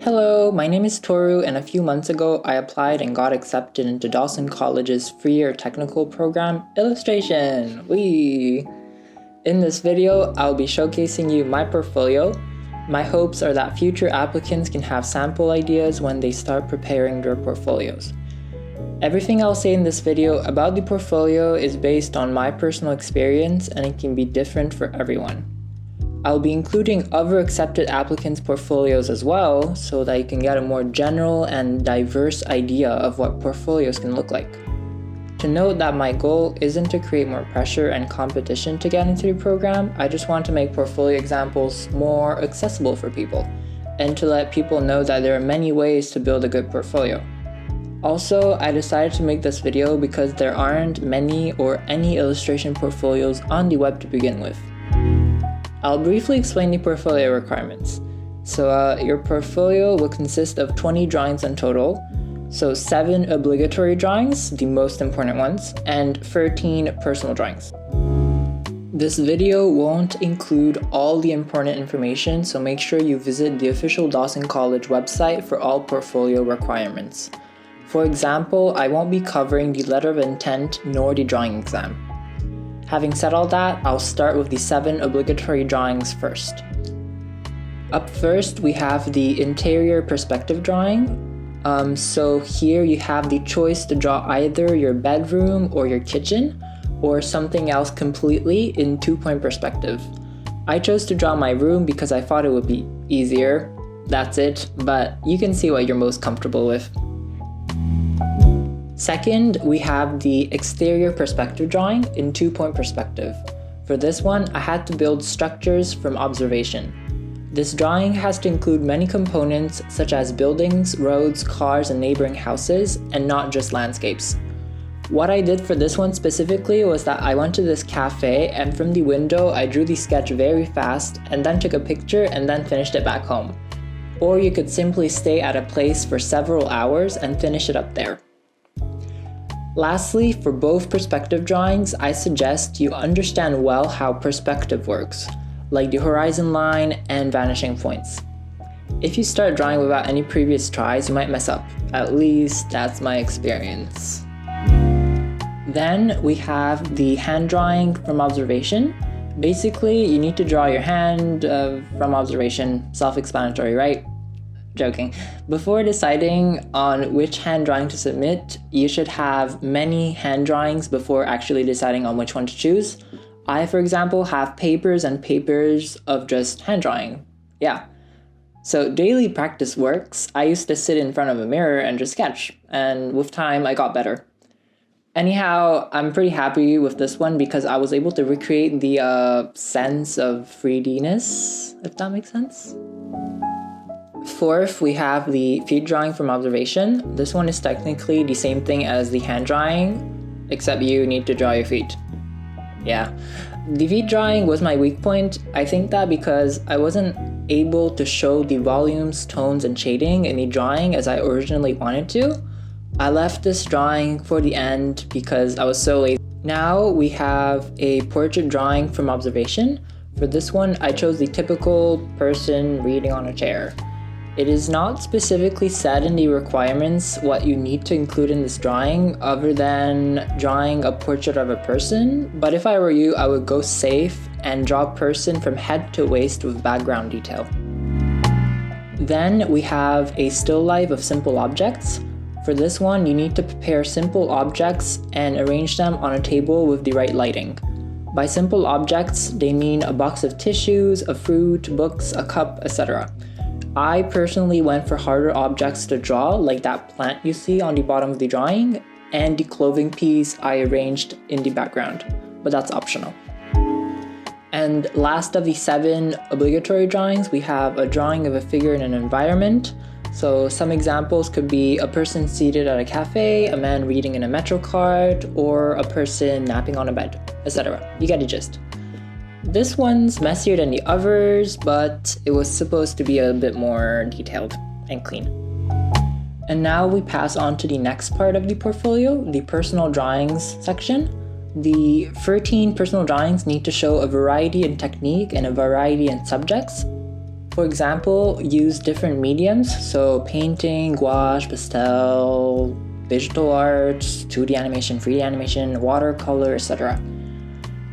Hello, my name is Toru, and a few months ago I applied and got accepted into Dawson College's three-year technical program, Illustration! Whee! In this video, I'll be showcasing you my portfolio. My hopes are that future applicants can have sample ideas when they start preparing their portfolios. Everything I'll say in this video about the portfolio is based on my personal experience and it can be different for everyone. I'll be including other accepted applicants' portfolios as well, so that you can get a more general and diverse idea of what portfolios can look like. To note that my goal isn't to create more pressure and competition to get into the program, I just want to make portfolio examples more accessible for people, and to let people know that there are many ways to build a good portfolio. Also, I decided to make this video because there aren't many or any illustration portfolios on the web to begin with. I'll briefly explain the portfolio requirements. So your portfolio will consist of 20 drawings in total, so 7 obligatory drawings, the most important ones, and 13 personal drawings. This video won't include all the important information, so make sure you visit the official Dawson College website for all portfolio requirements. For example, I won't be covering the letter of intent nor the drawing exam. Having said all that, I'll start with the 7 obligatory drawings first. Up first, we have the interior perspective drawing. So here you have the choice to draw either your bedroom or your kitchen, or something else completely in 2-point perspective. I chose to draw my room because I thought it would be easier. That's it, but you can see what you're most comfortable with. Second, we have the exterior perspective drawing in 2-point perspective. For this one, I had to build structures from observation. This drawing has to include many components such as buildings, roads, cars, and neighboring houses, and not just landscapes. What I did for this one specifically was that I went to this cafe, and from the window I drew the sketch very fast and then took a picture and then finished it back home. Or you could simply stay at a place for several hours and finish it up there. Lastly, for both perspective drawings, I suggest you understand well how perspective works, like the horizon line and vanishing points. If you start drawing without any previous tries, you might mess up. At least that's my experience. Then we have the hand drawing from observation. Basically, you need to draw your hand from observation. Self-explanatory, right? Joking. Before deciding on which hand drawing to submit, you should have many hand drawings before actually deciding on which one to choose. I, for example, have papers and papers of just hand drawing. Yeah. So daily practice works. I used to sit in front of a mirror and just sketch, and with time I got better. Anyhow, I'm pretty happy with this one because I was able to recreate the sense of 3D-ness, if that makes sense. Fourth, we have the feet drawing from observation. This one is technically the same thing as the hand drawing, except you need to draw your feet. Yeah. The feet drawing was my weak point. I think that because I wasn't able to show the volumes, tones, and shading in the drawing as I originally wanted to, I left this drawing for the end because I was so lazy. Now we have a portrait drawing from observation. For this one, I chose the typical person reading on a chair. It is not specifically said in the requirements what you need to include in this drawing other than drawing a portrait of a person, but if I were you, I would go safe and draw a person from head to waist with background detail. Then we have a still life of simple objects. For this one, you need to prepare simple objects and arrange them on a table with the right lighting. By simple objects, they mean a box of tissues, a fruit, books, a cup, etc. I personally went for harder objects to draw, like that plant you see on the bottom of the drawing, and the clothing piece I arranged in the background, but that's optional. And last of the 7 obligatory drawings, we have a drawing of a figure in an environment. So some examples could be a person seated at a cafe, a man reading in a metro card, or a person napping on a bed, etc. You get the gist. This one's messier than the others, but it was supposed to be a bit more detailed and clean. And now we pass on to the next part of the portfolio, the personal drawings section. The 13 personal drawings need to show a variety in technique and a variety in subjects. For example, use different mediums, so painting, gouache, pastel, digital art, 2D animation, 3D animation, watercolor, etc.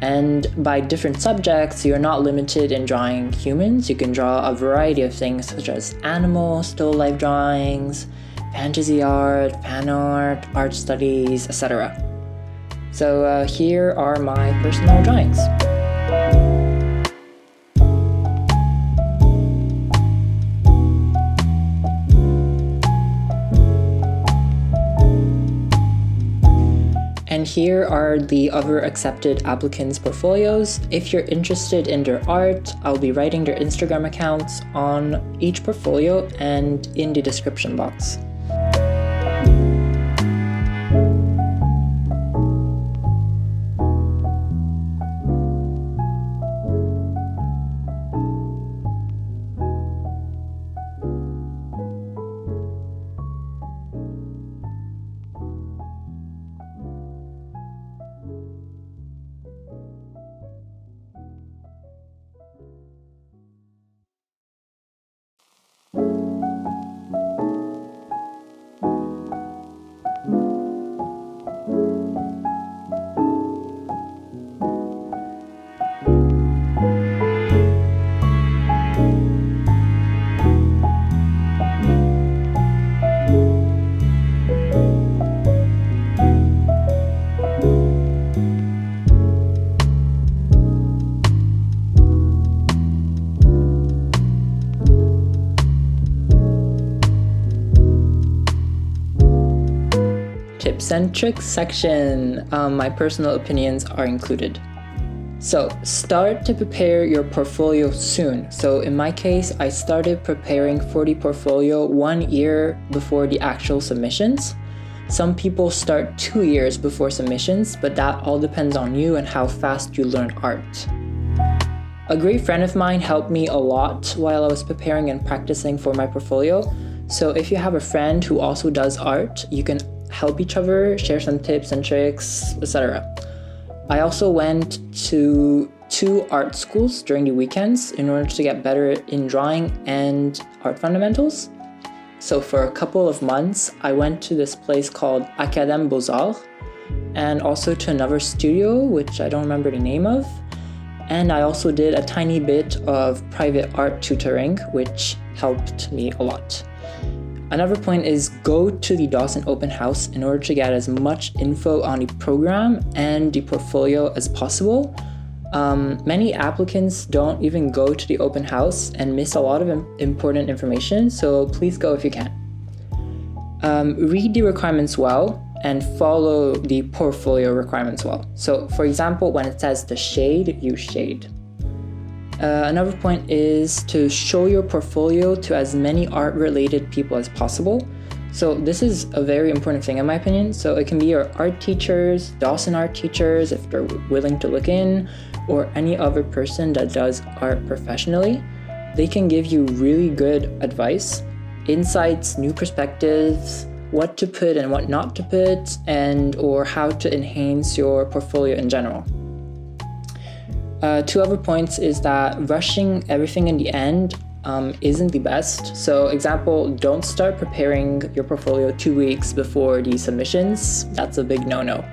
And by different subjects, you're not limited in drawing humans. You can draw a variety of things such as animals, still life drawings, fantasy art, fan art, art studies, etc. So here are my personal drawings. And here are the other accepted applicants' portfolios. If you're interested in their art, I'll be writing their Instagram accounts on each portfolio and in the description box. Tips and tricks section. My personal opinions are included. So start to prepare your portfolio soon. So in my case, I started preparing for the portfolio 1 year before the actual submissions. Some people start 2 years before submissions, but that all depends on you and how fast you learn art. A great friend of mine helped me a lot while I was preparing and practicing for my portfolio. So if you have a friend who also does art, you can help each other, share some tips and tricks, etc. I also went to 2 art schools during the weekends in order to get better in drawing and art fundamentals. So for a couple of months, I went to this place called Académie Beaux-Arts and also to another studio, which I don't remember the name of. And I also did a tiny bit of private art tutoring, which helped me a lot. Another point is go to the Dawson open house in order to get as much info on the program and the portfolio as possible. Many applicants don't even go to the open house and miss a lot of important information, so please go if you can. Read the requirements well and follow the portfolio requirements well. So for example, when it says the shade, use shade. Another point is to show your portfolio to as many art-related people as possible. So this is a very important thing in my opinion. So it can be your art teachers, Dawson art teachers if they're willing to look in, or any other person that does art professionally. They can give you really good advice, insights, new perspectives, what to put and what not to put, and or how to enhance your portfolio in general. 2 other points is that rushing everything in the end isn't the best. So example, don't start preparing your portfolio 2 weeks before the submissions. That's a big no-no.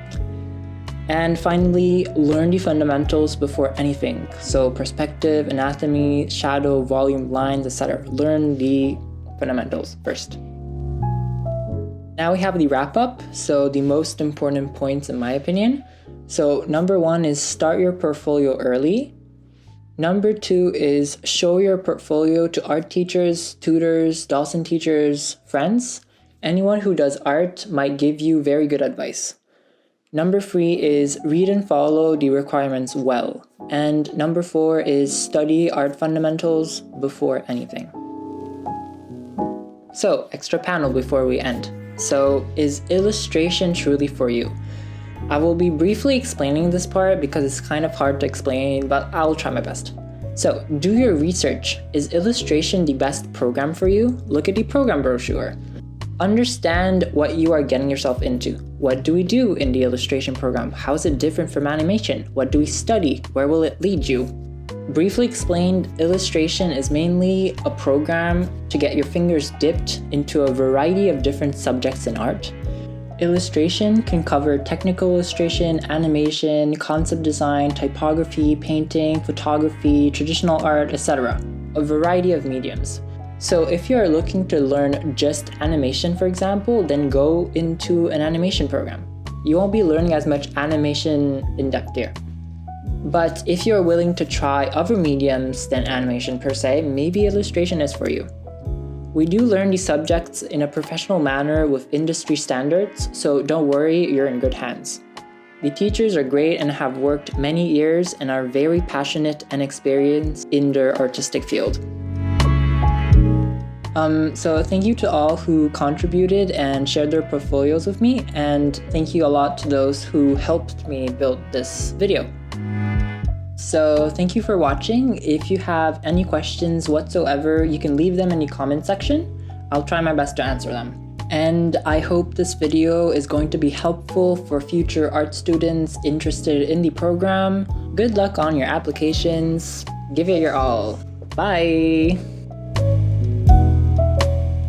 And finally, learn the fundamentals before anything. So perspective, anatomy, shadow, volume, lines, etc. Learn the fundamentals first. Now we have the wrap-up, so the most important points in my opinion. So number 1 is start your portfolio early. Number 2 is show your portfolio to art teachers, tutors, Dawson teachers, friends. Anyone who does art might give you very good advice. Number 3 is read and follow the requirements well. And number 4 is study art fundamentals before anything. So, extra panel before we end. So, is illustration truly for you? I will be briefly explaining this part because it's kind of hard to explain, but I'll try my best. So, do your research. Is illustration the best program for you? Look at the program brochure. Understand what you are getting yourself into. What do we do in the illustration program? How is it different from animation? What do we study? Where will it lead you? Briefly explained, illustration is mainly a program to get your fingers dipped into a variety of different subjects in art. Illustration can cover technical illustration, animation, concept design, typography, painting, photography, traditional art, etc. A variety of mediums. So if you're looking to learn just animation, for example, then go into an animation program. You won't be learning as much animation in depth here. But if you're willing to try other mediums than animation per se, maybe illustration is for you. We do learn these subjects in a professional manner with industry standards, so don't worry, you're in good hands. The teachers are great and have worked many years and are very passionate and experienced in their artistic field. So thank you to all who contributed and shared their portfolios with me, and thank you a lot to those who helped me build this video. So thank you for watching. If you have any questions whatsoever, you can leave them in the comment section. I'll try my best to answer them. And I hope this video is going to be helpful for future art students interested in the program. Good luck on your applications. Give it your all. Bye!